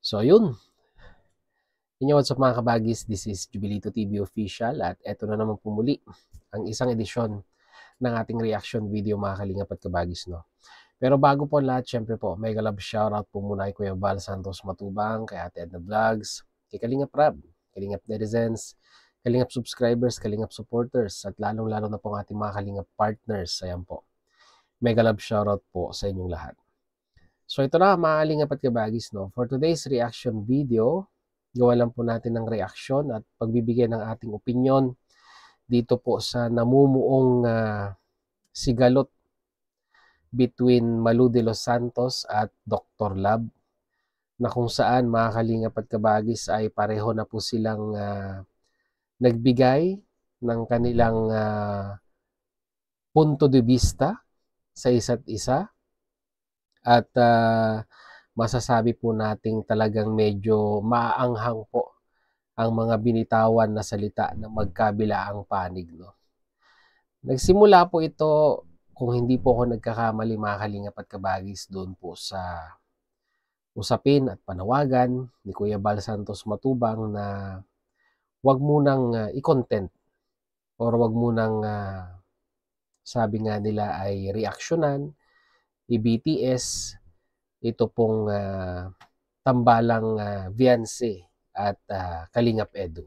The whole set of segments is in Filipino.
So, yun. What's up mga kabagis? This is Jubilito TV Official at eto na naman pumuli ang isang edisyon ng ating reaction video mga kalingap at kabagis, no? Pero bago po lahat, syempre po, mega love shoutout po muna kay Kuya Val Santos Matubang, kay Ate Edna Vlogs, kay Kalingap Rab, Kalingap Netizens, Kalingap subscribers, Kalingap supporters, at lalong-lalo na po ang ating mga Kalingap partners. Ayan po. Mega love shoutout po sa inyong lahat. So ito na mga kalingap at kabagis, no? For today's reaction video, gawa lang po natin ng reaction at pagbibigay ng ating opinion dito po sa namumuong sigalot between Malu de los Santos at Dr. Lab, na kung saan mga kalingap at kabagis ay pareho na po silang nagbigay ng kanilang punto de vista sa isa't isa at masasabi po nating talagang medyo maaanghang po ang mga binitawan na salita na magkabilaang panig, no? Nagsimula po ito, kung hindi po ako nagkakamali mga kalingap at kabagis, doon po sa usapin at panawagan ni Kuya Val Santos Matubang na wag munang i-content or wag munang sabi nga nila ay reaksyonan, i-BTS ito pong tambalang Vianse at Kalingap Edu.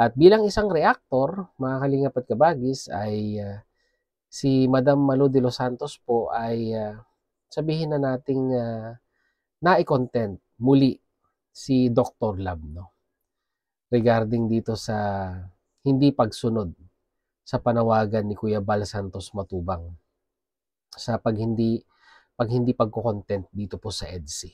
At bilang isang reactor, mga kalingap at kabagis, ay si Madam Malu de los Santos po ay sabihin na nating na-content muli si Dr. Lab, no? Regarding dito sa hindi pagsunod sa panawagan ni Kuya Val Santos Matubang sa pag hindi pagko-content dito po sa EDSI.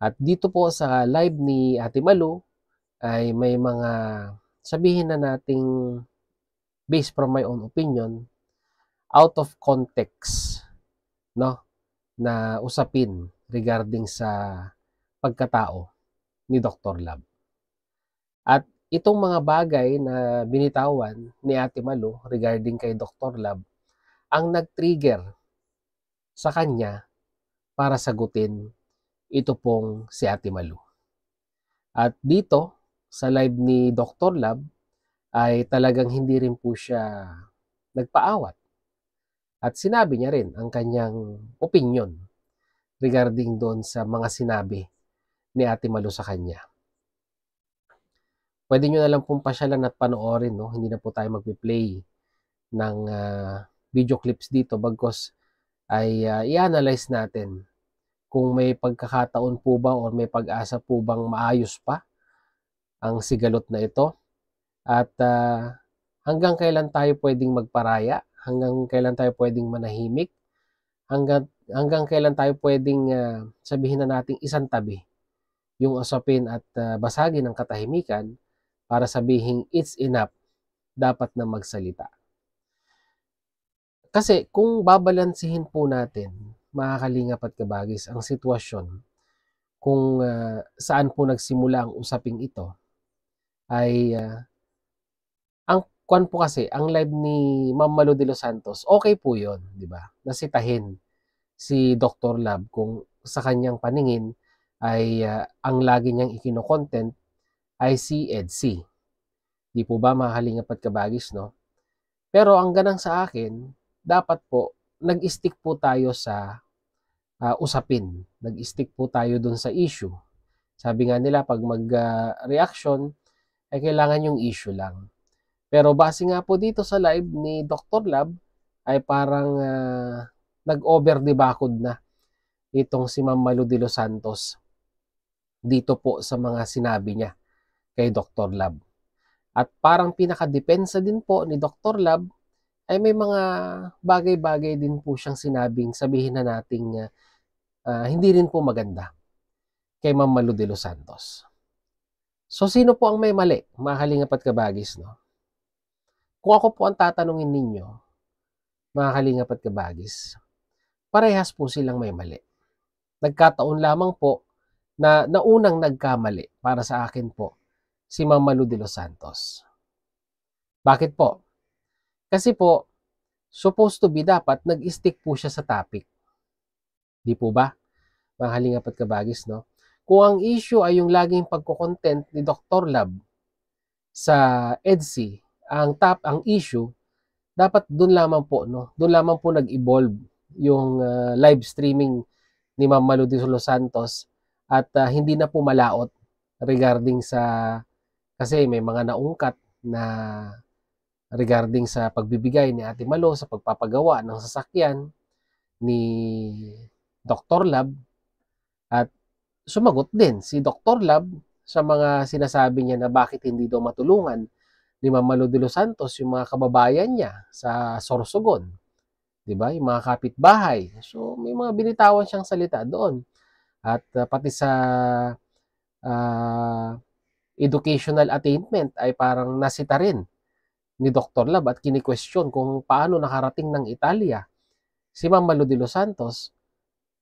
At dito po sa live ni Ate Malu ay may mga sabihin na nating based from my own opinion, out of context, no, na usapin regarding sa pagkatao ni Dr. Lab. At itong mga bagay na binitawan ni Ate Malu regarding kay Dr. Lab ang nag-trigger sa kanya para sagutin ito pong si Ate Malu. At dito, sa live ni Dr. Lab, ay talagang hindi rin po siya nagpaawat. At sinabi niya rin ang kanyang opinion regarding doon sa mga sinabi ni Ate Malu sa kanya. Pwede nyo na lang pong pasyalan at panoorin, no? Hindi na po tayo magpi-play ng video clips dito bagkos ay i-analyze natin kung may pagkakataon po ba o may pag-asa po bang maayos pa ang sigalot na ito at hanggang kailan tayo pwedeng magparaya, hanggang kailan tayo pwedeng manahimik, hanggang kailan tayo pwedeng sabihin na nating isang tabi yung usapin at basagin ng katahimikan para sabihin it's enough, dapat na magsalita. Kasi kung babalansihin po natin, mga kalingap at kabagis, ang sitwasyon kung saan po nagsimula ang usaping ito ay ang kwan po kasi, ang live ni Ma'am Malu de los Santos, okay po yun, di ba? Nasitahin si Dr. Lab kung sa kanyang paningin ay ang lagi niyang ikino-content ay si EDSI. Di po ba mga kalingap at kabagis, no? Pero ang ganang sa akin, dapat po nag-stick po tayo sa usapin. Nag-stick po tayo dun sa issue. Sabi nga nila, pag mag-reaction, ay kailangan yung issue lang. Pero base nga po dito sa live ni Dr. Lab, ay parang nag-over the bakod na itong si Ma'am Malu de los Santos dito po sa mga sinabi niya kay Dr. Lab. At parang pinakadepensa din po ni Dr. Lab ay may mga bagay-bagay din po siyang sinabing sabihin na nating hindi rin po maganda kay Ma'am Malu de los Santos. So sino po ang may mali, mga kalingap at kabagis, no? Kung ako po ang tatanungin ninyo, mga kalingap at kabagis, parehas po silang may mali. Nagkataon lamang po na naunang nagkamali para sa akin po si Ma'am Malu de los Santos. Bakit po? Kasi po, supposed to be dapat nag-stick po siya sa topic. Di po ba? Mga Kalingap at Kabagis, no? Kung ang issue ay yung laging pagko-content ni Dr. Lab sa EDSI, ang issue, dapat doon lamang po, no? Doon lamang po nag-evolve yung live streaming ni Ma'am Malu de Los Santos at hindi na po malaot regarding sa, kasi may mga naungkat na regarding sa pagbibigay ni Ate Malo sa pagpapagawa ng sasakyan ni Dr. Lab, at sumagot din si Dr. Lab sa mga sinasabi niya na bakit hindi daw matulungan ni Ma'am Malu de Los Santos yung mga kababayan niya sa Sorsogon, 'di ba? Yung mga kapitbahay. So may mga binitawan siyang salita doon. At pati sa educational attainment ay parang nasita rin ni Dr. Lab at kini-question kung paano nakarating ng Italia si Ma'am Malu de Los Santos,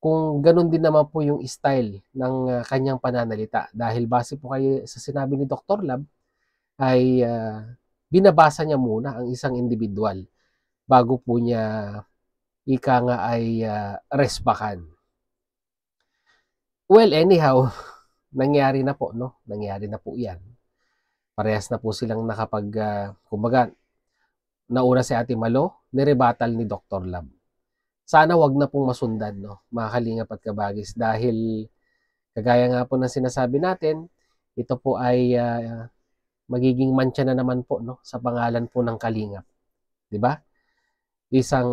kung ganun din naman po yung style ng kanyang pananalita. Dahil base po kayo sa sinabi ni Dr. Lab, ay binabasa niya muna ang isang individual bago po niya ika nga ay resbakan. Well, anyhow, nangyari na po, no? Nangyari na po yan. Parehas na po silang nakapag, kumbaga, nauna si Ate Malo, nirebatal ni Dr. Lab. Sana wag na pong masundan, no? Mga Kalingap at Kabagis, dahil kagaya nga po ng sinasabi natin, ito po ay magiging mantsa na naman po, no, sa pangalan po ng Kalingap. 'Di ba? Isang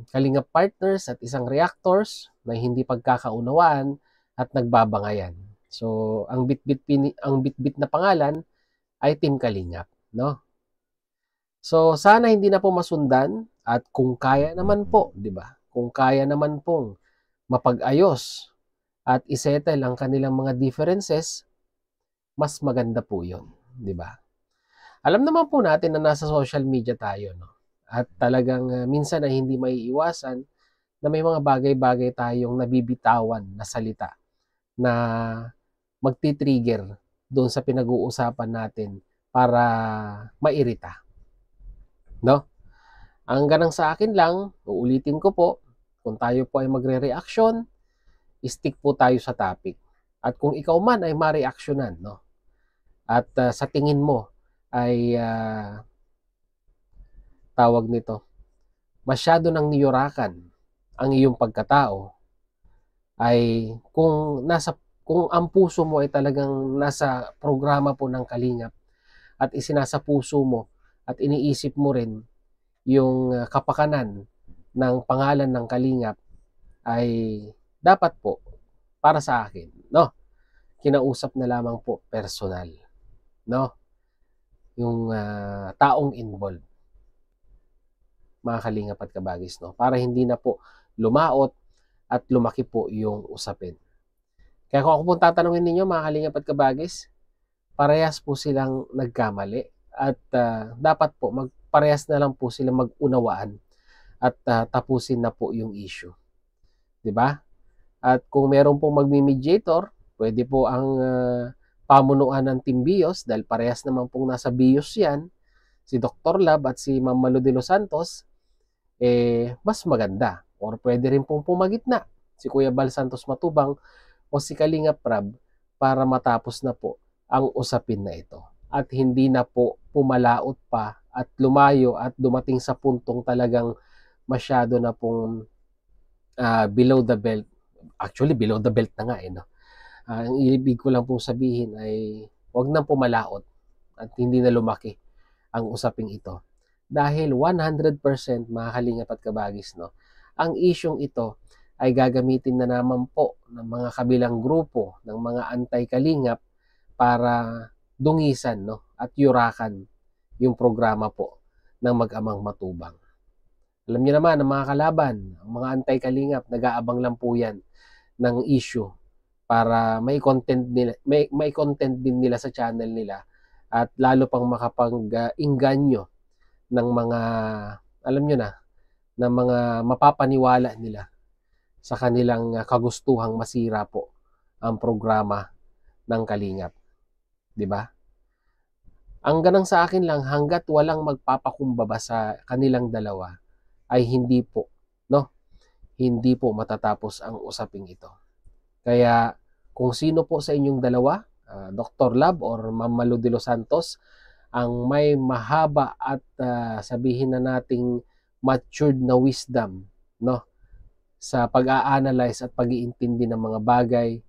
Kalingap partners at isang reactors na hindi pagkakaunawaan at nagbabangayan. So, ang bitbit na pangalan ay Team Kalingap, no? So, sana hindi na po masundan, at kung kaya naman po, 'di ba? Kung kaya naman pong mapag-ayos at isettle ang kanilang mga differences, mas maganda po 'yon, 'di ba? Alam naman po natin na nasa social media tayo, no? At talagang minsan ay hindi maiiwasan na may mga bagay-bagay tayong nabibitawan na salita na magti-trigger doon sa pinag-uusapan natin para mairita, no? Ang ganang sa akin lang, uulitin ko po, kung tayo po ay magre-reaction, stick po tayo sa topic. At kung ikaw man ay ma-reactionan, no? At sa tingin mo ay tawag nito, masyado nang niyurakan ang iyong pagkatao, ay kung ang puso mo ay talagang nasa programa po ng Kalingap at isinasa puso mo at iniisip mo rin yung kapakanan ng pangalan ng Kalingap, ay dapat po para sa akin, no, kinausap na lamang po personal, no, yung taong involved, mga Kalingap at Kabagis, no, para hindi na po lumaot at lumaki po yung usapin. Kaya kung ako po tatanungin ninyo, mga Kalingap at Kabagis, parehas po silang nagkamali at dapat po parehas na lang po silang mag-unawaan at tapusin na po yung issue. 'Di ba? At kung meron pong magmi-mediator, pwede po ang pamunuan ng Team BIOS, dahil parehas naman pong nasa BIOS yan, si Dr. Lab at si Ma'am Malu de Los Santos, mas maganda. Or pwede rin pong pumagitna si Kuya Bal Santos Matubang o si Kalingap Rab para matapos na po ang usapin na ito. At hindi na po pumalaot pa at lumayo at dumating sa puntong talagang masyado na pong below the belt. Actually, below the belt na nga, no? Ang ibig ko lang pong sabihin ay wag nang pumalaot at hindi na lumaki ang usaping ito. Dahil 100% mga Kalingap at Kabagis, no, ang isyong ito ay gagamitin na naman po ng mga kabilang grupo ng mga anti-Kalingap para dungisan, no, at yurakan yung programa po ng Mag-amang Matubang. Alam niyo naman, ang mga kalaban, ang mga anti-Kalingap, nag-aabang lang po yan ng issue para may content din nila sa channel nila, at lalo pang makapag-inganyo ng mga, alam nyo na, ng mga mapapaniwala nila sa kanilang kagustuhang masira po ang programa ng Kalingap. 'Di ba? Ang ganang sa akin lang, hanggat walang magpapakumbaba sa kanilang dalawa, ay hindi po, no? Hindi po matatapos ang usaping ito. Kaya kung sino po sa inyong dalawa, Dr. Lab or Ma'am Malu de los Santos, ang may mahaba at sabihin na nating matured na wisdom, no, sa pag-a-analyze at pag-iintindi ng mga bagay,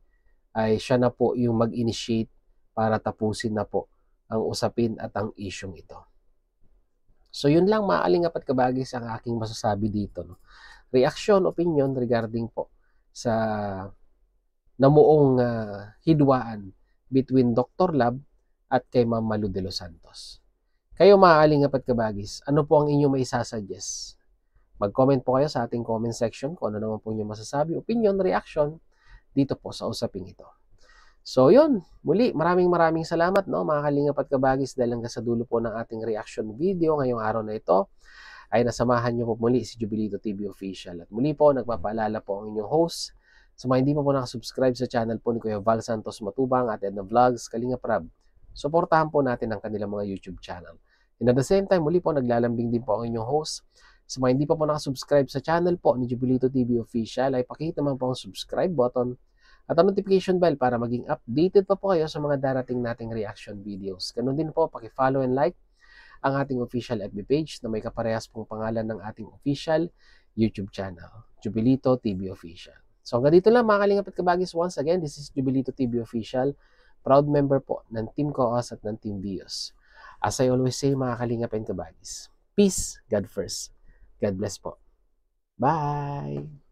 ay siya na po yung mag-initiate para tapusin na po ang usapin at ang isyong ito. So yun lang mga kalingap at kabagis ang aking masasabi dito, no? Reaction, opinion regarding po sa namuong hidwaan between Dr. Lab at kay Ma'am Malu de los Santos. Kayo mga kalingap at kabagis, ano po ang inyong maisasuggest? Mag-comment po kayo sa ating comment section kung ano naman po inyong masasabi, opinion, reaction dito po sa usaping ito. So yun, muli maraming salamat, no, mga kalingap at kabagis, dahil hanggang sa dulo po ng ating reaction video ngayong araw na ito ay nasamahan niyo po muli si Jubilito TV Official. At muli po, nagpapaalala po ang inyong host sa mga hindi pa po nakasubscribe sa channel po ni Kuya Val Santos Matubang at Edna Vlogs, Kalingap Rab. Suportahan po natin ang kanilang mga YouTube channel. And at the same time, muli po naglalambing din po ang inyong host sa mga hindi pa po nakasubscribe sa channel po ni Jubilito TV Official, ay pakihit naman po ang subscribe button at ang notification bell para maging updated pa po kayo sa mga darating nating reaction videos. Ganun din po, paki-follow and like ang ating official FB page na may kaparehas pong pangalan ng ating official YouTube channel, Jubilito TV Official. So hanggang dito lang mga kalingap at kabagis. Once again, this is Jubilito TV Official, proud member po ng Team Coos at ng Team Vios. As I always say mga kalingap and kabagis, peace, God first. God bless po. Bye!